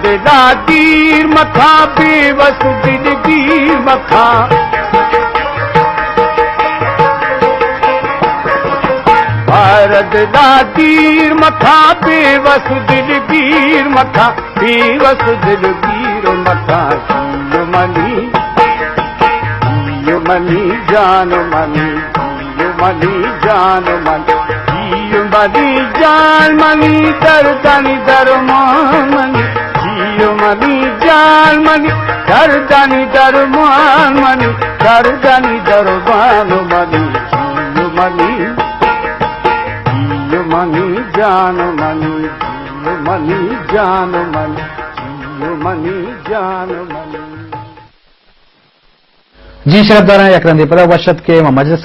दिला तीर मथा बेवस दिलगीर मथा दिला तीर मथा बेवस दिलगीर मथा बेवस दिलगीर मथा जियो मनी जान मनी जियो मनी जान मनी जियो मनी जान मनी दर्दानी दरमान मनी जियो मनी जान मनी दर्दानी दरमान मनी दर्दानी दरबान मनी जियो मनी मनी जान मनी जियो मनी जान मनी जियो मनी जान मनी। जी शरद दौरान यकरंदी पर वशत के मजलिस